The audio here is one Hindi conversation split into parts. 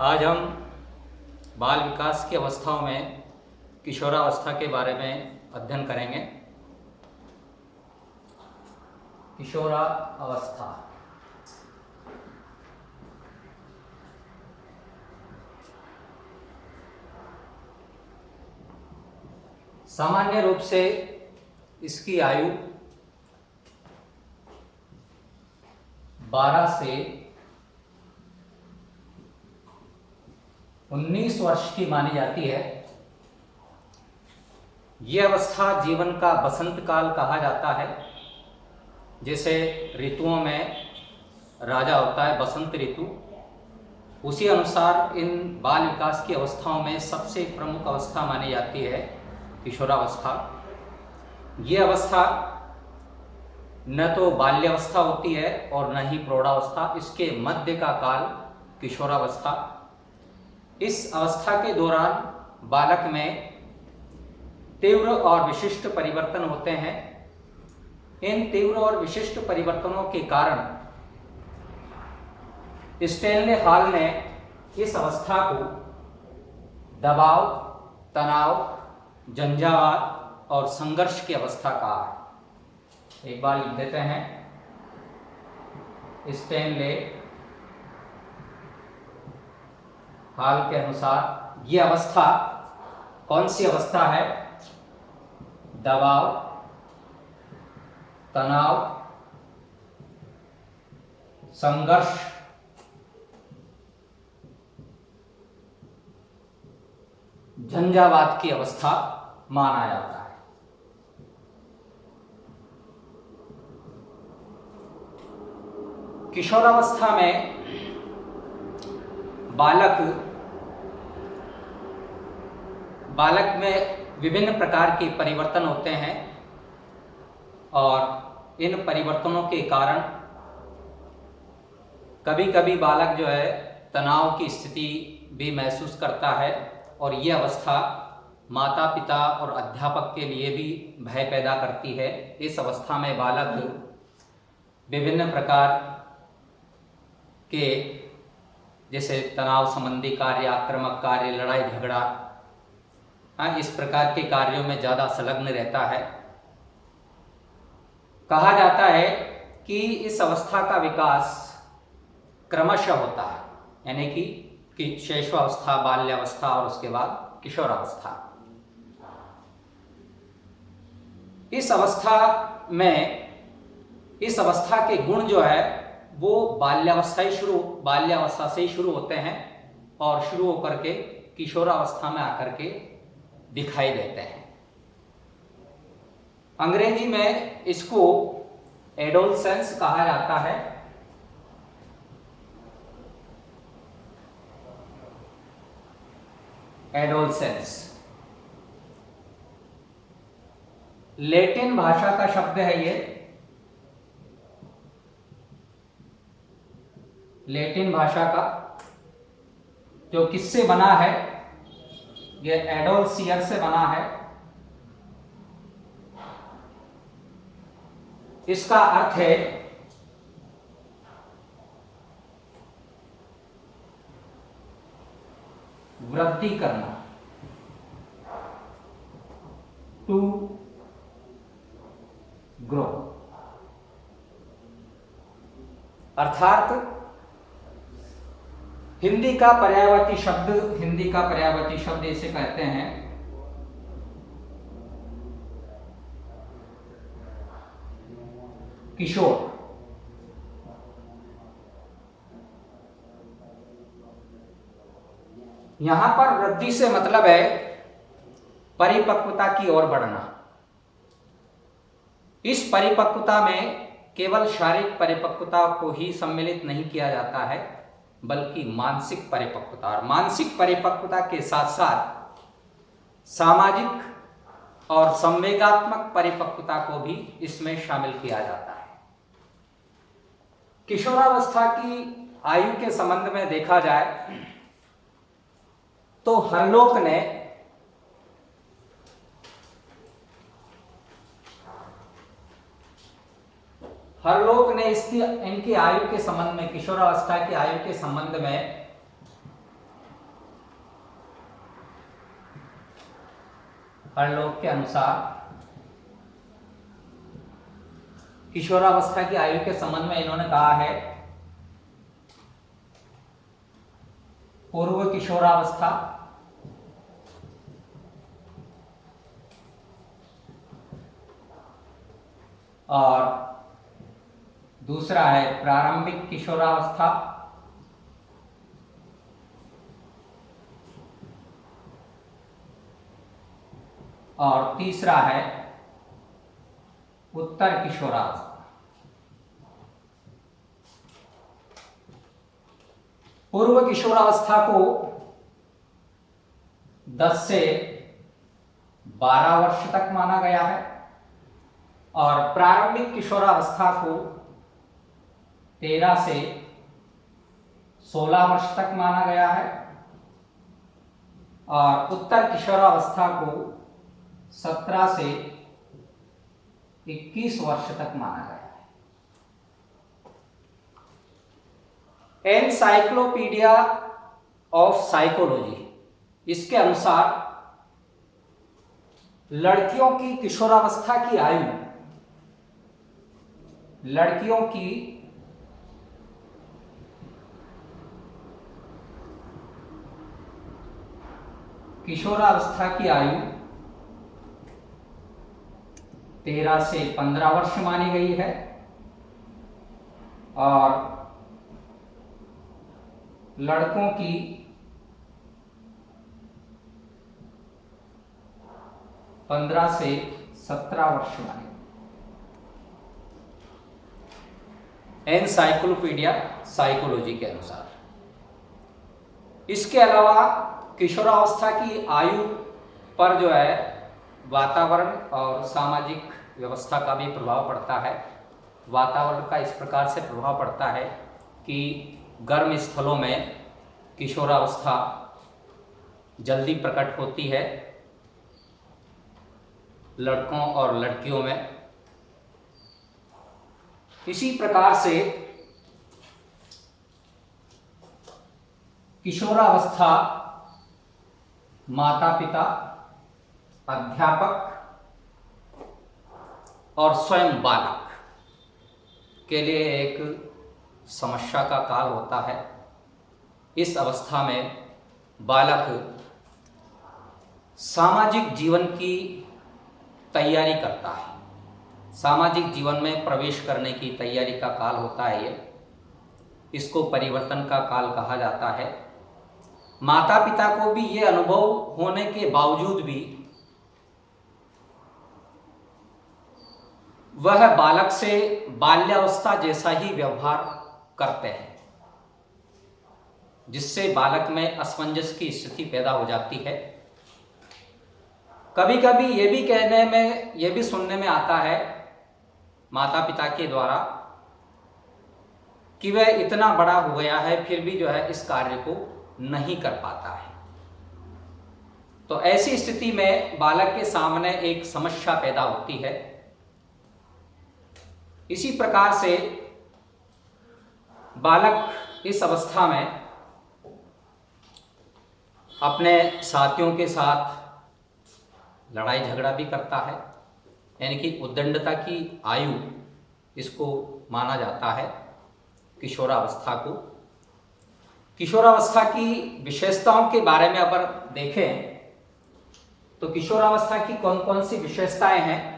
आज हम बाल विकास की अवस्थाओं में किशोरावस्था के बारे में अध्ययन करेंगे। किशोरावस्था सामान्य रूप से इसकी आयु 12 से 19 वर्ष की मानी जाती है। यह अवस्था जीवन का बसंत काल कहा जाता है। जैसे ऋतुओं में राजा होता है बसंत ऋतु, उसी अनुसार इन बाल विकास की अवस्थाओं में सबसे प्रमुख अवस्था मानी जाती है किशोरावस्था। ये अवस्था न तो बाल्यावस्था होती है और न ही प्रौढ़ावस्था, इसके मध्य का काल किशोरावस्था। इस अवस्था के दौरान बालक में तीव्र और विशिष्ट परिवर्तन होते हैं। इन तीव्र और विशिष्ट परिवर्तनों के कारण स्टैनले हॉल ने इस अवस्था को दबाव, तनाव, झंझावात और संघर्ष की अवस्था कहा है। एक बार लिख देते हैं। स्टैनले हॉल के अनुसार यह अवस्था कौन सी अवस्था है? दबाव, तनाव, संघर्ष, झंझावात की अवस्था माना जाता है। किशोरावस्था में बालक में विभिन्न प्रकार के परिवर्तन होते हैं और इन परिवर्तनों के कारण कभी कभी बालक जो है तनाव की स्थिति भी महसूस करता है और ये अवस्था माता पिता और अध्यापक के लिए भी भय पैदा करती है। इस अवस्था में बालक विभिन्न प्रकार के जैसे तनाव संबंधी कार्य, आक्रामक कार्य, लड़ाई झगड़ा, इस प्रकार के कार्यों में ज़्यादा संलग्न रहता है। कहा जाता है कि इस अवस्था का विकास क्रमशः होता है, यानी कि शैशवावस्था, बाल्यावस्था और उसके बाद किशोरावस्था। इस अवस्था के गुण जो है वो बाल्यावस्था से ही शुरू होते हैं और शुरू होकर के किशोरावस्था में आकर के दिखाई देते हैं। अंग्रेजी में इसको एडोलसेंस कहा जाता है। एडोलसेंस लैटिन भाषा का शब्द है। ये लैटिन भाषा का जो किससे बना है? ये एडोलसियर से बना है। इसका अर्थ है वृद्धि करना, टू ग्रो। अर्थात हिंदी का पर्यायवाची शब्द इसे कहते हैं किशोर। यहां पर वृद्धि से मतलब है परिपक्वता की ओर बढ़ना। इस परिपक्वता में केवल शारीरिक परिपक्वता को ही सम्मिलित नहीं किया जाता है, बल्कि मानसिक परिपक्वता, और मानसिक परिपक्वता के साथ साथ सामाजिक और संवेगात्मक परिपक्वता को भी इसमें शामिल किया जाता है। किशोरावस्था की आयु के संबंध में देखा जाए तो हरलोक ने हर लोग ने इनकी आयु के संबंध में, किशोरावस्था की आयु के संबंध में हरलोग के अनुसार किशोरावस्था की आयु के संबंध में इन्होंने कहा है पूर्व किशोरावस्था, और दूसरा है प्रारंभिक किशोरावस्था, और तीसरा है उत्तर किशोरावस्था। पूर्व किशोरावस्था को 10 से 12 वर्ष तक माना गया है और प्रारंभिक किशोरावस्था को 13 से 16 वर्ष तक माना गया है और उत्तर किशोरावस्था को 17 से 21 वर्ष तक माना गया है। एनसाइक्लोपीडिया ऑफ साइकोलॉजी, इसके अनुसार लड़कियों की किशोरावस्था की आयु, लड़कियों की किशोरावस्था की आयु 13 से 15 वर्ष मानी गई है और लड़कों की 15 से 17 वर्ष मानी। एनसाइक्लोपीडिया साइकोलॉजी के अनुसार। इसके अलावा किशोरावस्था की आयु पर जो है वातावरण और सामाजिक व्यवस्था का भी प्रभाव पड़ता है। वातावरण का इस प्रकार से प्रभाव पड़ता है कि गर्म स्थलों में किशोरावस्था जल्दी प्रकट होती है लड़कों और लड़कियों में। इसी प्रकार से किशोरावस्था माता पिता, अध्यापक और स्वयं बालक के लिए एक समस्या का काल होता है। इस अवस्था में बालक सामाजिक जीवन की तैयारी करता है, सामाजिक जीवन में प्रवेश करने की तैयारी का काल होता है ये। इसको परिवर्तन का काल कहा जाता है। माता पिता को भी ये अनुभव होने के बावजूद भी वह बालक से बाल्यावस्था जैसा ही व्यवहार करते हैं, जिससे बालक में असमंजस की स्थिति पैदा हो जाती है। कभी कभी ये भी सुनने में आता है माता पिता के द्वारा कि वह इतना बड़ा हो गया है फिर भी जो है इस कार्य को नहीं कर पाता है। तो ऐसी स्थिति में बालक के सामने एक समस्या पैदा होती है। इसी प्रकार से बालक इस अवस्था में अपने साथियों के साथ लड़ाई झगड़ा भी करता है, यानी कि उद्दंडता की आयु इसको माना जाता है किशोरावस्था को। किशोरावस्था की विशेषताओं के बारे में अगर देखें तो किशोरावस्था की कौन कौन सी विशेषताएं हैं।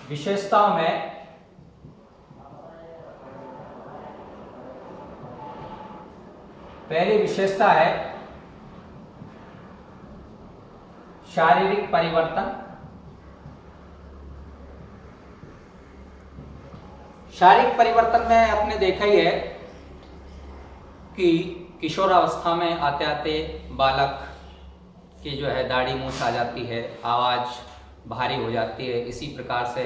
विशेषताओं में पहली विशेषता है शारीरिक परिवर्तन। शारीरिक परिवर्तन में आपने देखा ही है कि किशोरावस्था में आते आते बालक की जो है दाढ़ी मूंछ आ जाती है, आवाज़ भारी हो जाती है। इसी प्रकार से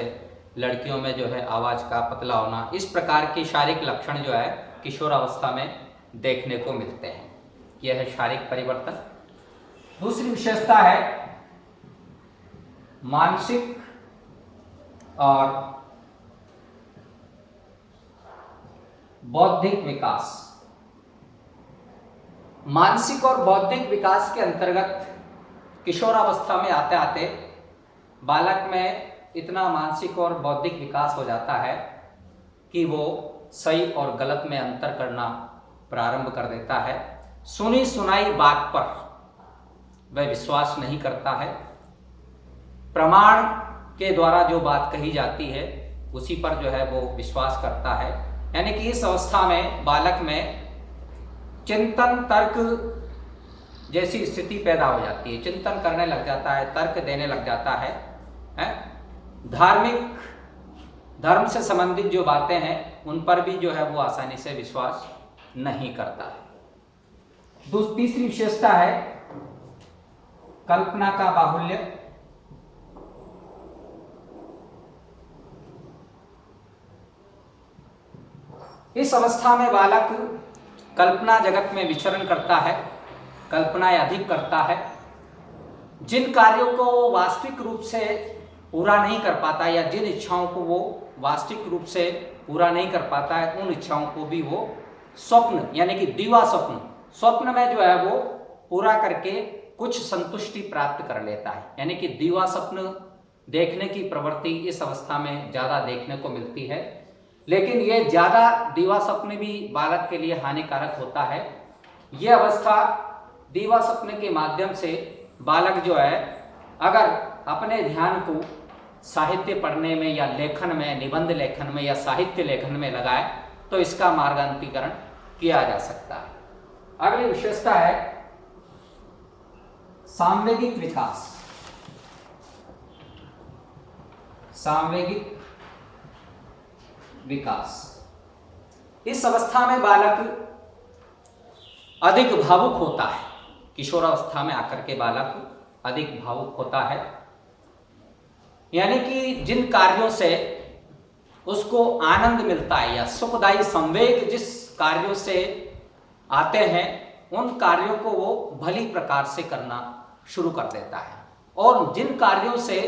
लड़कियों में जो है आवाज़ का पतला होना, इस प्रकार के शारीरिक लक्षण जो है किशोरावस्था में देखने को मिलते हैं। यह है शारीरिक परिवर्तन। दूसरी विशेषता है मानसिक और बौद्धिक विकास। मानसिक और बौद्धिक विकास के अंतर्गत किशोरावस्था में आते आते बालक में इतना मानसिक और बौद्धिक विकास हो जाता है कि वो सही और गलत में अंतर करना प्रारंभ कर देता है। सुनी सुनाई बात पर वह विश्वास नहीं करता है। प्रमाण के द्वारा जो बात कही जाती है उसी पर जो है वो विश्वास करता है। यानी कि इस अवस्था में बालक में चिंतन तर्क जैसी स्थिति पैदा हो जाती है। चिंतन करने लग जाता है, तर्क देने लग जाता है, धार्मिक धर्म से संबंधित जो बातें हैं उन पर भी जो है वो आसानी से विश्वास नहीं करता है। तीसरी विशेषता है कल्पना का बाहुल्य। इस अवस्था में बालक कल्पना जगत में विचरण करता है, कल्पनाएं अधिक करता है। जिन कार्यों को वो वास्तविक रूप से पूरा नहीं कर पाता या जिन इच्छाओं को वो वास्तविक रूप से पूरा नहीं कर पाता है उन इच्छाओं को भी वो स्वप्न यानी कि दिवा स्वप्न में जो है वो पूरा करके कुछ संतुष्टि प्राप्त कर लेता है। यानी कि दिवा स्वप्न देखने की प्रवृत्ति इस अवस्था में ज़्यादा देखने को मिलती है। लेकिन ये ज़्यादा दिवा स्वप्न भी बालक के लिए हानिकारक होता है। ये अवस्था दिवा स्वप्न के माध्यम से बालक जो है अगर अपने ध्यान को साहित्य पढ़ने में या लेखन में, निबंध लेखन में या साहित्य लेखन में लगाए तो इसका मार्गांतरीकरण किया जा सकता है। अगली विशेषता है सांवेगिक विकास। सांवेगिक विकास, इस अवस्था में बालक अधिक भावुक होता है। किशोरावस्था में आकर के बालक अधिक भावुक होता है। यानी कि जिन कार्यों से उसको आनंद मिलता है या सुखदायी संवेग जिस कार्यों से आते हैं उन कार्यों को वो भली प्रकार से करना शुरू कर देता है। और जिन कार्यों से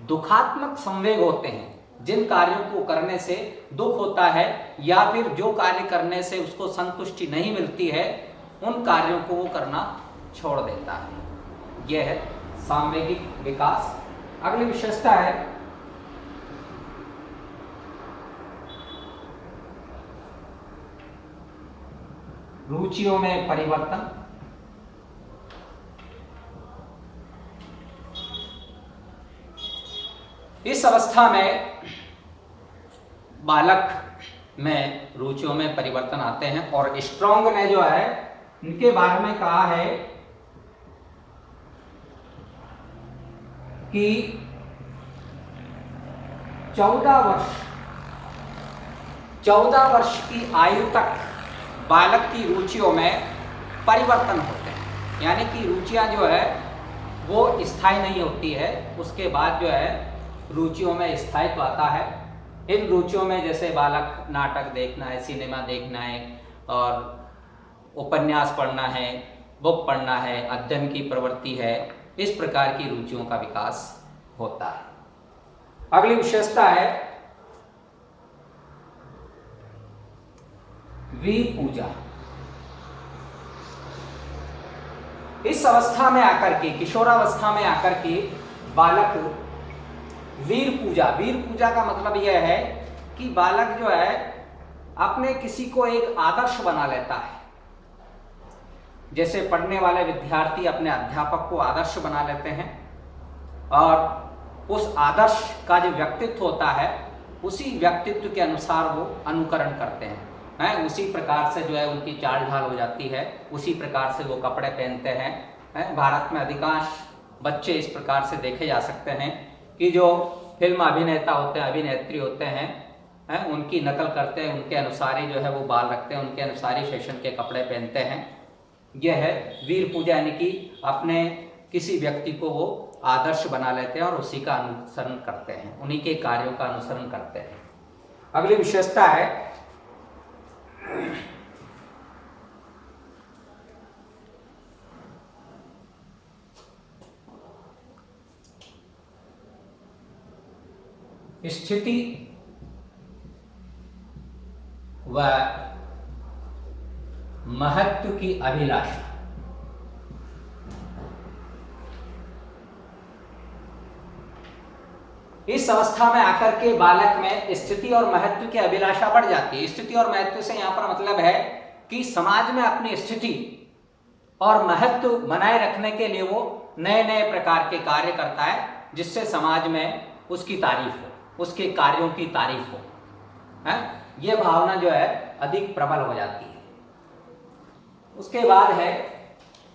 दुखात्मक संवेग होते हैं, जिन कार्यों को करने से दुख होता है या फिर जो कार्य करने से उसको संतुष्टि नहीं मिलती है उन कार्यों को वो करना छोड़ देता है। यह है सांवेगिक विकास। अगली विशेषता है रुचियों में परिवर्तन। इस अवस्था में बालक में रुचियों में परिवर्तन आते हैं और स्ट्रॉन्ग ने जो है इनके बारे में कहा है कि 14 वर्ष की आयु तक बालक की रुचियों में परिवर्तन होते हैं। यानी कि रुचियां जो है वो स्थायी नहीं होती है, उसके बाद जो है रुचियों में स्थायित्व आता है। इन रुचियों में जैसे बालक नाटक देखना है, सिनेमा देखना है और उपन्यास पढ़ना है, बुक पढ़ना है, अध्ययन की प्रवृत्ति है, इस प्रकार की रुचियों का विकास होता है। अगली विशेषता है वीर पूजा। इस अवस्था में आकर के, किशोरावस्था में आकर के बालक वीर पूजा का मतलब यह है कि बालक जो है अपने किसी को एक आदर्श बना लेता है। जैसे पढ़ने वाले विद्यार्थी अपने अध्यापक को आदर्श बना लेते हैं और उस आदर्श का जो व्यक्तित्व होता है उसी व्यक्तित्व के अनुसार वो अनुकरण करते हैं, उसी प्रकार से जो है उनकी चाल ढाल हो जाती है, उसी प्रकार से वो कपड़े पहनते हैं। भारत में अधिकांश बच्चे इस प्रकार से देखे जा सकते हैं कि जो फिल्म अभिनेता होते हैं, अभिनेत्री होते हैं, उनकी नकल करते हैं, उनके अनुसार ही जो है वो बाल रखते हैं, उनके अनुसार ही फैशन के कपड़े पहनते हैं। यह है वीर पूजा, यानी कि अपने किसी व्यक्ति को वो आदर्श बना लेते हैं और उसी का अनुसरण करते हैं, उन्हीं के कार्यों का अनुसरण करते हैं। अगली विशेषता है स्थिति व महत्व की अभिलाषा। इस अवस्था में आकर के बालक में स्थिति और महत्व की अभिलाषा बढ़ जाती है। स्थिति और महत्व से यहाँ पर मतलब है कि समाज में अपनी स्थिति और महत्व बनाए रखने के लिए वो नए नए प्रकार के कार्य करता है, जिससे समाज में उसकी तारीफ हो, उसके कार्यों की तारीफ हो, है? ये भावना जो है अधिक प्रबल हो जाती है। उसके बाद है